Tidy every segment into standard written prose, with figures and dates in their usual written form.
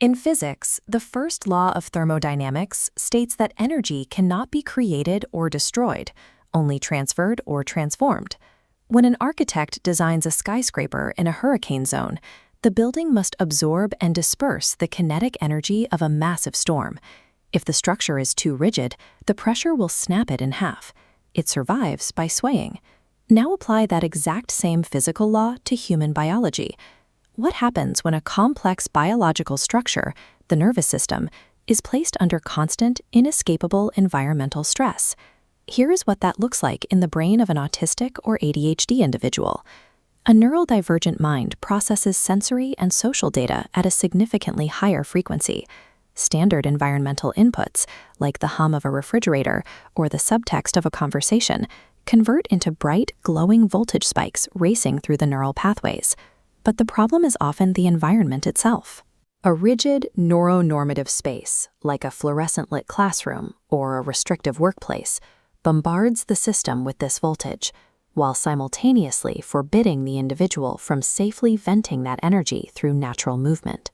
In physics, the first law of thermodynamics states that energy cannot be created or destroyed, only transferred or transformed. When an architect designs a skyscraper in a hurricane zone, the building must absorb and disperse the kinetic energy of a massive storm. If the structure is too rigid, the pressure will snap it in half. It survives by swaying. Now apply that exact same physical law to human biology. What happens when a complex biological structure, the nervous system, is placed under constant, inescapable environmental stress? Here is what that looks like in the brain of an autistic or ADHD individual. A neurodivergent mind processes sensory and social data at a significantly higher frequency. Standard environmental inputs, like the hum of a refrigerator or the subtext of a conversation, convert into bright, glowing voltage spikes racing through the neural pathways. But the problem is often the environment itself. A rigid, neuronormative space, like a fluorescent-lit classroom or a restrictive workplace, bombards the system with this voltage, while simultaneously forbidding the individual from safely venting that energy through natural movement.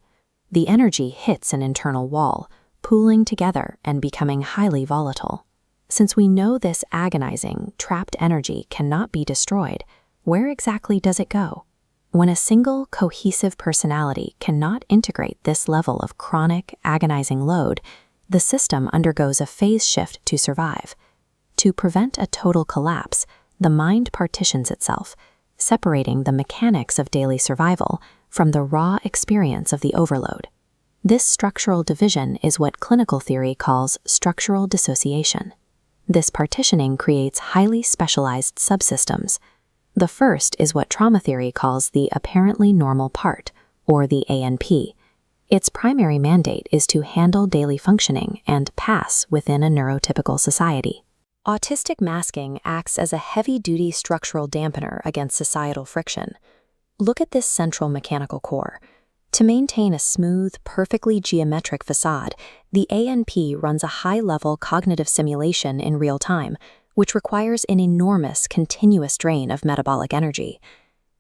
The energy hits an internal wall, pooling together and becoming highly volatile. Since we know this agonizing, trapped energy cannot be destroyed, where exactly does it go? When a single, cohesive personality cannot integrate this level of chronic, agonizing load, the system undergoes a phase shift to survive. To prevent a total collapse, the mind partitions itself, separating the mechanics of daily survival from the raw experience of the overload. This structural division is what clinical theory calls structural dissociation. This partitioning creates highly specialized subsystems. The first is what trauma theory calls the apparently normal part, or the ANP. Its primary mandate is to handle daily functioning and pass within a neurotypical society. Autistic masking acts as a heavy-duty structural dampener against societal friction. Look at this central mechanical core. To maintain a smooth, perfectly geometric facade, the ANP runs a high-level cognitive simulation in real time, which requires an enormous, continuous drain of metabolic energy.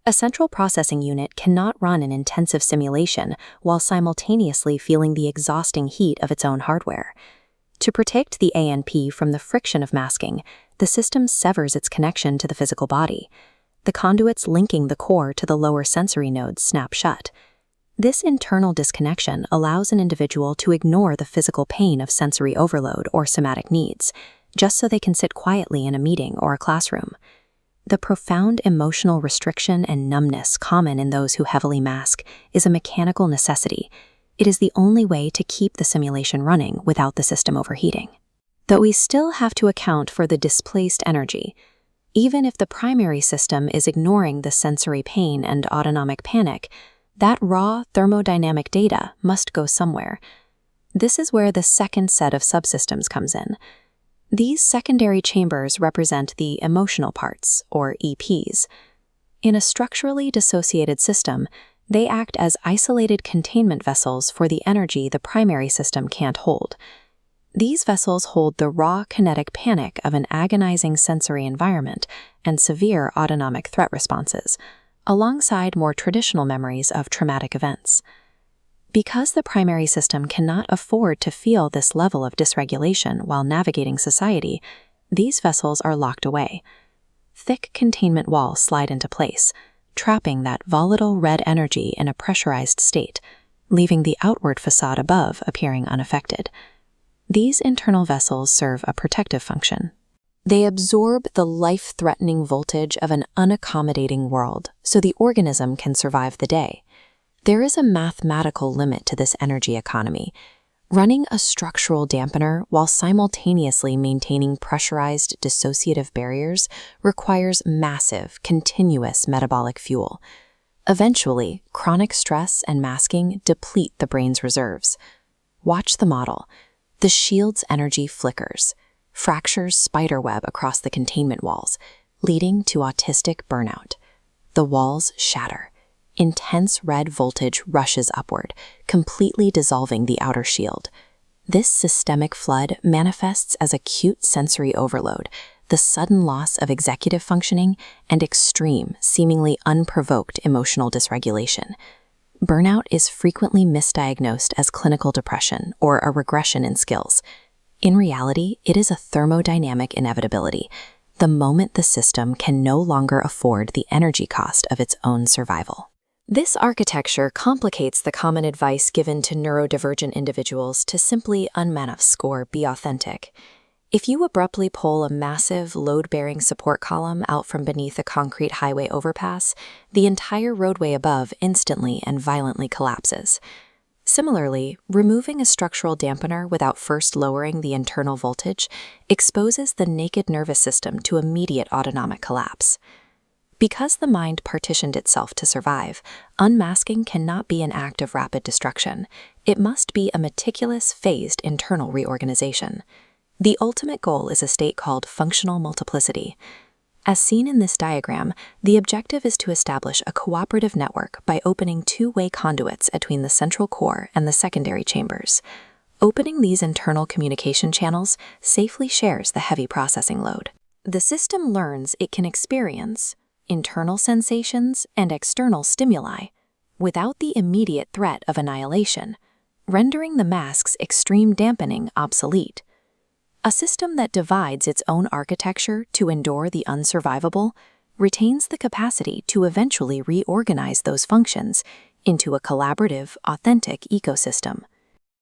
A central processing unit cannot run an intensive simulation while simultaneously feeling the exhausting heat of its own hardware. To protect the ANP from the friction of masking, the system severs its connection to the physical body. The conduits linking the core to the lower sensory nodes snap shut. This internal disconnection allows an individual to ignore the physical pain of sensory overload or somatic needs, just so they can sit quietly in a meeting or a classroom. The profound emotional restriction and numbness common in those who heavily mask is a mechanical necessity. It is the only way to keep the simulation running without the system overheating. Though we still have to account for the displaced energy. Even if the primary system is ignoring the sensory pain and autonomic panic, that raw thermodynamic data must go somewhere. This is where the second set of subsystems comes in. These secondary chambers represent the emotional parts, or EPs. In a structurally dissociated system, they act as isolated containment vessels for the energy the primary system can't hold. These vessels hold the raw kinetic panic of an agonizing sensory environment and severe autonomic threat responses, alongside more traditional memories of traumatic events. Because the primary system cannot afford to feel this level of dysregulation while navigating society, these vessels are locked away. Thick containment walls slide into place, trapping that volatile red energy in a pressurized state, leaving the outward facade above appearing unaffected. These internal vessels serve a protective function. They absorb the life-threatening voltage of an unaccommodating world so the organism can survive the day. There is a mathematical limit to this energy economy. Running a structural dampener while simultaneously maintaining pressurized dissociative barriers requires massive, continuous metabolic fuel. Eventually, chronic stress and masking deplete the brain's reserves. Watch the model. The shield's energy flickers, fractures spiderweb across the containment walls, leading to autistic burnout. The walls shatter. Intense red voltage rushes upward, completely dissolving the outer shield. This systemic flood manifests as acute sensory overload, the sudden loss of executive functioning, and extreme, seemingly unprovoked emotional dysregulation. Burnout is frequently misdiagnosed as clinical depression or a regression in skills. In reality, it is a thermodynamic inevitability, the moment the system can no longer afford the energy cost of its own survival. This architecture complicates the common advice given to neurodivergent individuals to simply unmask or be authentic. If you abruptly pull a massive, load-bearing support column out from beneath a concrete highway overpass, the entire roadway above instantly and violently collapses. Similarly, removing a structural dampener without first lowering the internal voltage exposes the naked nervous system to immediate autonomic collapse. Because the mind partitioned itself to survive, unmasking cannot be an act of rapid destruction. It must be a meticulous, phased internal reorganization. The ultimate goal is a state called functional multiplicity. As seen in this diagram, the objective is to establish a cooperative network by opening two-way conduits between the central core and the secondary chambers. Opening these internal communication channels safely shares the heavy processing load. The system learns it can experience internal sensations and external stimuli without the immediate threat of annihilation, rendering the mask's extreme dampening obsolete. A system that divides its own architecture to endure the unsurvivable retains the capacity to eventually reorganize those functions into a collaborative, authentic ecosystem.